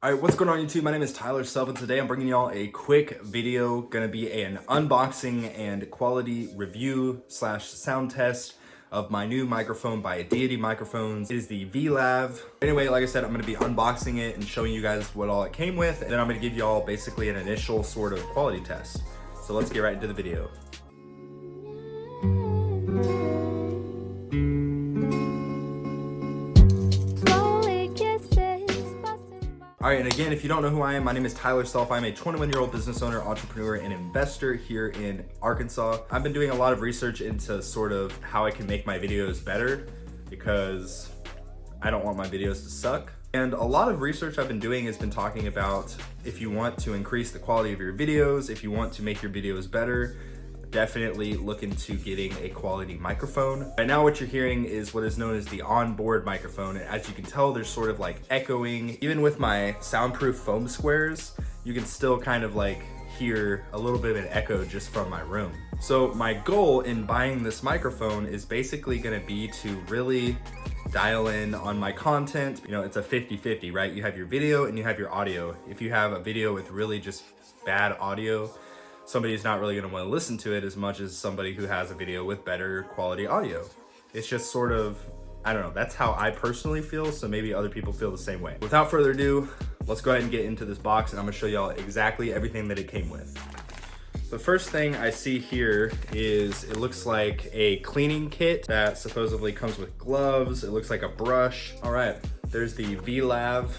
All right, what's going on YouTube? My name is Tyler Self, and today I'm bringing y'all a quick video. Gonna be an unboxing and quality review slash sound test of my new microphone by Deity Microphones. It is the V Lav. Anyway, like I said, I'm gonna be unboxing it and showing you guys what all it came with, and then I'm gonna give y'all basically an initial sort of quality test. So let's get right into the video. All right, and again, if you don't know who I am, my name is Tyler Self. I'm a 21-year-old business owner, entrepreneur, and investor here in Arkansas. I've been doing a lot of research into sort of how I can make my videos better because I don't want my videos to suck. And a lot of research I've been doing has been talking about if you want to increase the quality of your videos, if you want to make your videos better, definitely look into getting a quality microphone. Right now what you're hearing is what is known as the onboard microphone. And as you can tell, there's sort of like echoing. Even with my soundproof foam squares, you can still kind of like hear a little bit of an echo just from my room. So my goal in buying this microphone is basically gonna be to really dial in on my content. You know, it's a 50-50, right? You have your video and you have your audio. If you have a video with really just bad audio, somebody's not really gonna wanna listen to it as much as somebody who has a video with better quality audio. It's just sort of, I don't know, that's how I personally feel, so maybe other people feel the same way. Without further ado, let's go ahead and get into this box and I'm gonna show y'all exactly everything that it came with. The first thing I see here is it looks like a cleaning kit that supposedly comes with gloves. It looks like a brush. All right, there's the V Lav.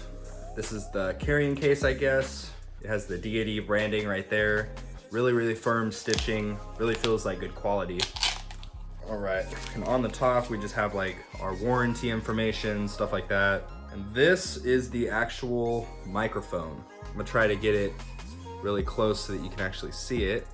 This is the carrying case, I guess. It has the Deity branding right there. Really firm stitching, really feels like good quality. All right, and on the top, we just have like our warranty information, stuff like that. And this is the actual microphone. I'm gonna try to get it really close so that you can actually see it.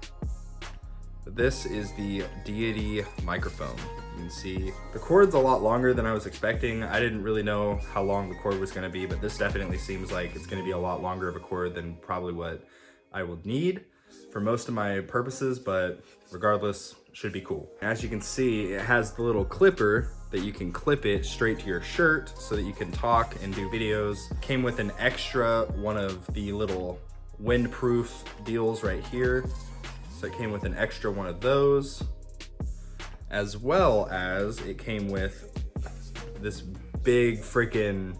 But this is the Deity microphone. You can see the cord's a lot longer than I was expecting. I didn't really know how long the cord was gonna be, but this definitely seems like it's gonna be a lot longer of a cord than probably what I would need for most of my purposes, but regardless, should be cool. As you can see, it has the little clipper that you can clip it straight to your shirt so that you can talk and do videos. Came with an extra one of the little windproof deals right here. So it came with an extra one of those, as well as it came with this big freaking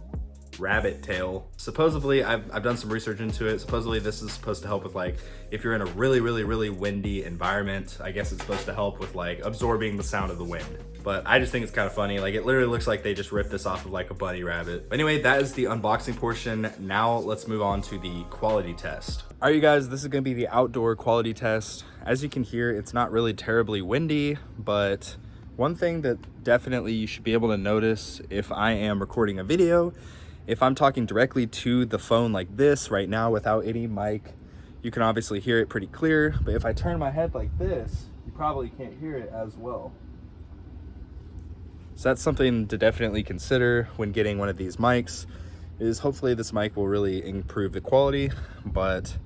rabbit tail. Supposedly, I've done some research into it. Supposedly this is supposed to help with like, if you're in a really windy environment, I guess it's supposed to help with like absorbing the sound of the wind. But I just think it's kind of funny. Like it literally looks like they just ripped this off of like a bunny rabbit. But anyway, that is the unboxing portion. Now let's move on to the quality test. All right, you guys, this is gonna be the outdoor quality test. As you can hear, it's not really terribly windy, but one thing that definitely you should be able to notice if I am recording a video, if I'm talking directly to the phone like this right now without any mic, you can obviously hear it pretty clear. But if I turn my head like this, you probably can't hear it as well. So that's something to definitely consider when getting one of these mics, is hopefully this mic will really improve the quality. But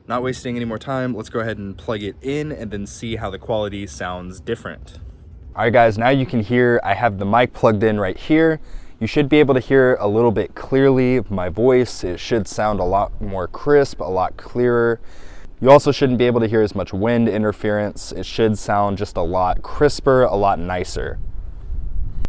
not wasting any more time, let's go ahead and plug it in and then see how the quality sounds different. All right guys, now you can hear I have the mic plugged in right here. You should be able to hear a little bit clearly my voice. It should sound a lot more crisp, a lot clearer. You also shouldn't be able to hear as much wind interference. It should sound just a lot crisper, a lot nicer.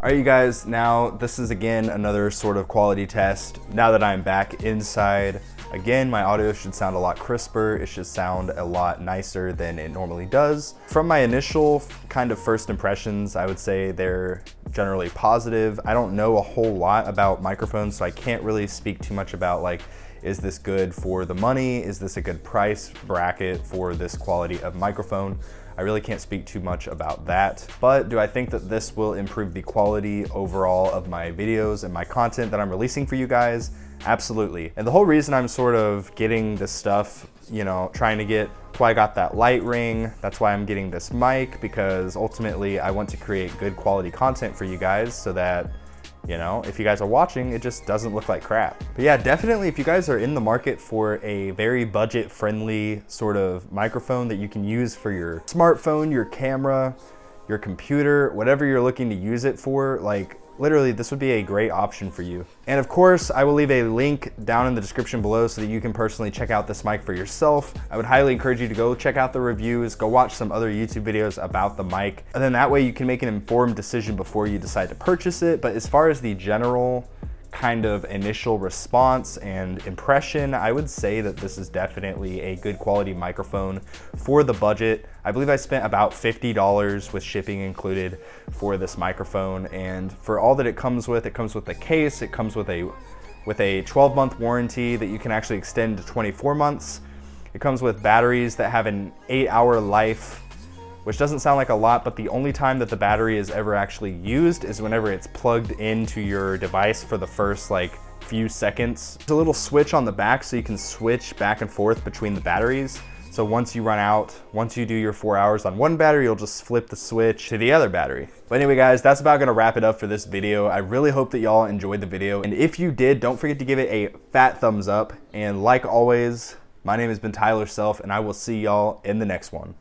All right, you guys, now this is again another sort of quality test. Now that I'm back inside, again, my audio should sound a lot crisper. It should sound a lot nicer than it normally does. From my initial kind of first impressions, I would say they're generally positive. I don't know a whole lot about microphones, so I can't really speak too much about like, is this good for the money? Is this a good price bracket for this quality of microphone? I really can't speak too much about that. But do I think that this will improve the quality overall of my videos and my content that I'm releasing for you guys? Absolutely. And the whole reason I'm sort of getting this stuff, you know, trying to get, that's why I got that light ring. That's why I'm getting this mic, because ultimately I want to create good quality content for you guys so that, you know, if you guys are watching, it just doesn't look like crap. But yeah, definitely if you guys are in the market for a very budget-friendly sort of microphone that you can use for your smartphone, your camera, your computer, whatever you're looking to use it for, like literally this would be a great option for you. And of course, I will leave a link down in the description below so that you can personally check out this mic for yourself. I would highly encourage you to go check out the reviews, go watch some other YouTube videos about the mic, and then that way you can make an informed decision before you decide to purchase it. But as far as the general kind of initial response and impression, I would say that this is definitely a good quality microphone for the budget. I believe I spent about $50 with shipping included for this microphone, and for all that it comes with the case, it comes with a 12-month warranty that you can actually extend to 24 months. It comes with batteries that have an 8-hour life, which doesn't sound like a lot, but the only time that the battery is ever actually used is whenever it's plugged into your device for the first few seconds. There's a little switch on the back so you can switch back and forth between the batteries. So once you run out, once you do your 4 hours on one battery, you'll just flip the switch to the other battery. But anyway guys, that's about gonna wrap it up for this video. I really hope that y'all enjoyed the video. And if you did, don't forget to give it a fat thumbs up. And like always, my name has been Tyler Self, and I will see y'all in the next one.